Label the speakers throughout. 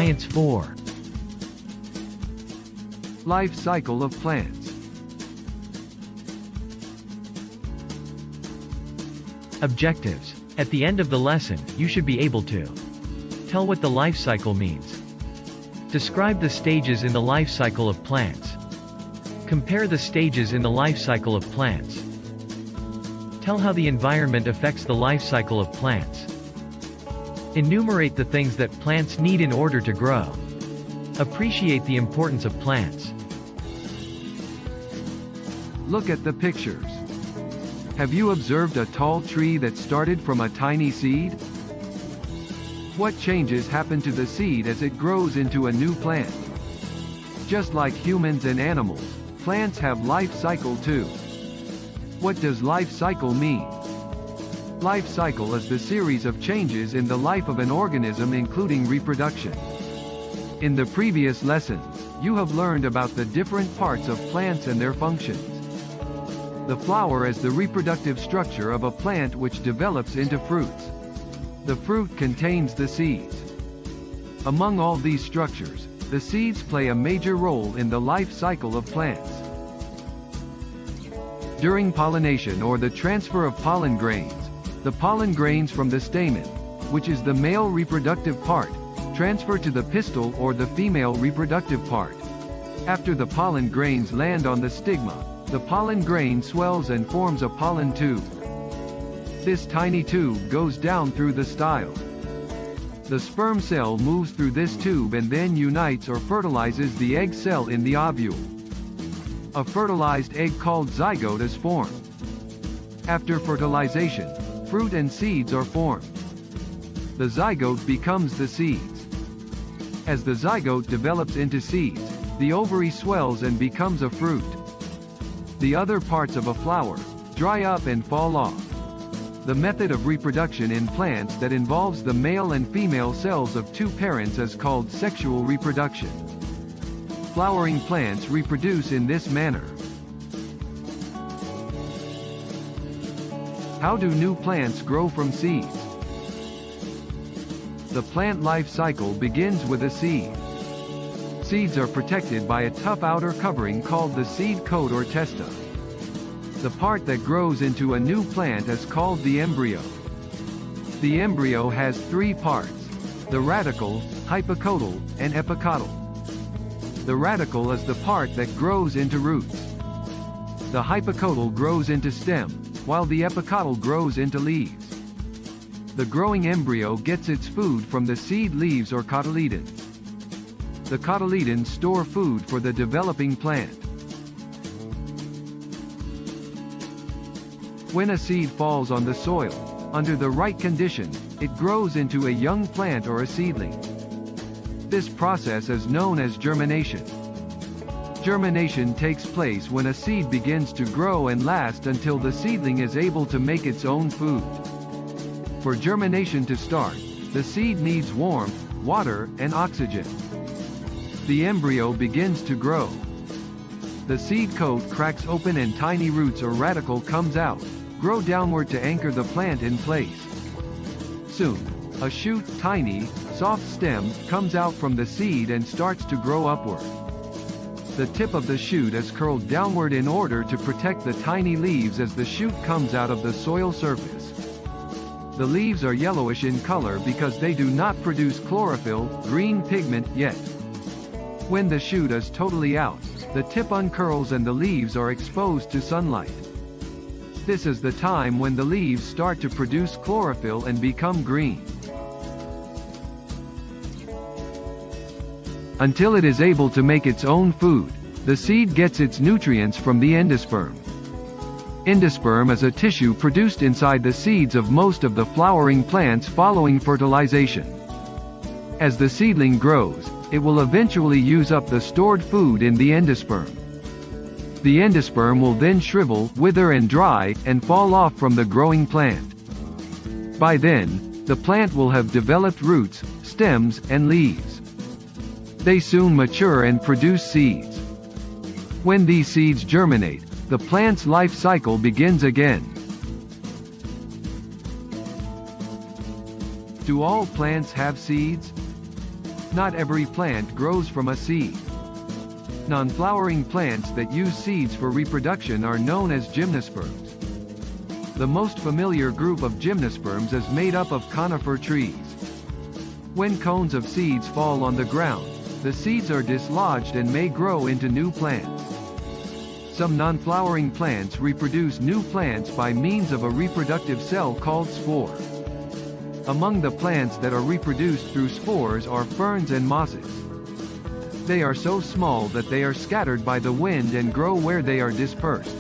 Speaker 1: Science 4.
Speaker 2: Life cycle of plants.
Speaker 1: Objectives. At the end of the lesson, you should be able to tell what the life cycle means. Describe the stages in the life cycle of plants. Compare the stages in the life cycle of plants. Tell how the environment affects the life cycle of plants. Enumerate the things that plants need in order to grow. Appreciate the importance of plants.
Speaker 2: Look at the pictures. Have you observed a tall tree that started from a tiny seed? What changes happen to the seed as it grows into a new plant? Just like humans and animals, plants have life cycle too. What does life cycle mean? Life cycle is the series of changes in the life of an organism, including reproduction. In the previous lessons, you have learned about the different parts of plants and their functions. The flower is the reproductive structure of a plant which develops into fruits. The fruit contains the seeds. Among all these structures, the seeds play a major role in the life cycle of plants. During pollination or the transfer of pollen grains, the pollen grains from the stamen, which is the male reproductive part, transfer to the pistil or the female reproductive part. After the pollen grains land on the stigma, the pollen grain swells and forms a pollen tube. This tiny tube goes down through the style. The sperm cell moves through this tube and then unites or fertilizes the egg cell in the ovule. A fertilized egg called zygote is formed. After fertilization, fruit and seeds are formed. The zygote becomes the seeds. As the zygote develops into seeds, the ovary swells and becomes a fruit. The other parts of a flower dry up and fall off. The method of reproduction in plants that involves the male and female cells of two parents is called sexual reproduction. Flowering plants reproduce in this manner. How do new plants grow from seeds? The plant life cycle begins with a seed. Seeds are protected by a tough outer covering called the seed coat or testa. The part that grows into a new plant is called the embryo. The embryo has three parts: the radicle, hypocotyl, and epicotyl. The radicle is the part that grows into roots. The hypocotyl grows into stem, while the epicotyl grows into leaves. The growing embryo gets its food from the seed leaves or cotyledons. The cotyledons store food for the developing plant. When a seed falls on the soil, under the right conditions, it grows into a young plant or a seedling. This process is known as germination. Germination takes place when a seed begins to grow and last until the seedling is able to make its own food. For germination to start, the seed needs warmth, water, and oxygen. The embryo begins to grow. The seed coat cracks open and tiny roots or radicle comes out, grow downward to anchor the plant in place. Soon, a shoot, tiny, soft stem, comes out from the seed and starts to grow upward. The tip of the shoot is curled downward in order to protect the tiny leaves as the shoot comes out of the soil surface. The leaves are yellowish in color because they do not produce chlorophyll, green pigment, yet. When the shoot is totally out, the tip uncurls and the leaves are exposed to sunlight. This is the time when the leaves start to produce chlorophyll and become green. Until it is able to make its own food, the seed gets its nutrients from the endosperm. Endosperm is a tissue produced inside the seeds of most of the flowering plants following fertilization. As the seedling grows, it will eventually use up the stored food in the endosperm. The endosperm will then shrivel, wither and dry, and fall off from the growing plant. By then, the plant will have developed roots, stems, and leaves. They soon mature and produce seeds. When these seeds germinate, the plant's life cycle begins again. Do all plants have seeds? Not every plant grows from a seed. Non-flowering plants that use seeds for reproduction are known as gymnosperms. The most familiar group of gymnosperms is made up of conifer trees. When cones of seeds fall on the ground, the seeds are dislodged and may grow into new plants. Some non-flowering plants reproduce new plants by means of a reproductive cell called spore. Among the plants that are reproduced through spores are ferns and mosses. They are so small that they are scattered by the wind and grow where they are dispersed.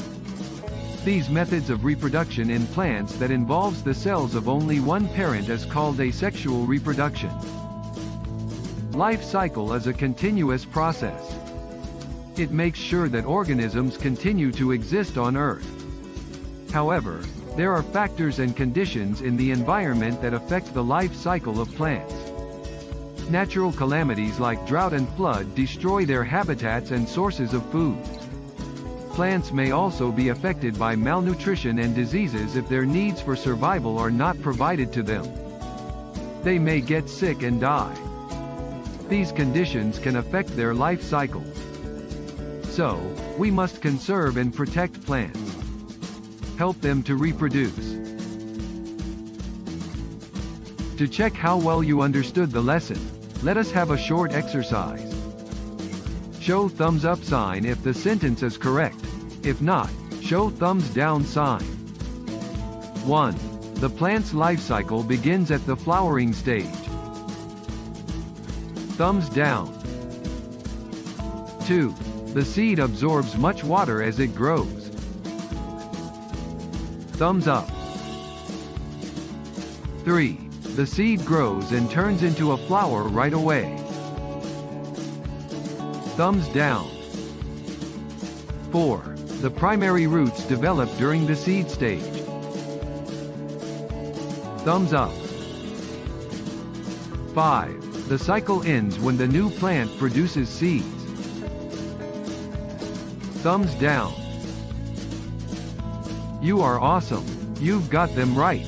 Speaker 2: These methods of reproduction in plants that involves the cells of only one parent is called asexual reproduction. Life cycle is a continuous process. It makes sure that organisms continue to exist on Earth. However, there are factors and conditions in the environment that affect the life cycle of plants. Natural calamities like drought and flood destroy their habitats and sources of food. Plants may also be affected by malnutrition and diseases if their needs for survival are not provided to them. They may get sick and die. These conditions can affect their life cycles. So, we must conserve and protect plants. Help them to reproduce. To check how well you understood the lesson, let us have a short exercise. Show thumbs up sign if the sentence is correct. If not, show thumbs down sign. 1. The plant's life cycle begins at the flowering stage. Thumbs down. 2. The seed absorbs much water as it grows. Thumbs up. 3. The seed grows and turns into a flower right away. Thumbs down. 4. The primary roots develop during the seed stage. Thumbs up. 5. The cycle ends when the new plant produces seeds. Thumbs down. You are awesome. You've got them right.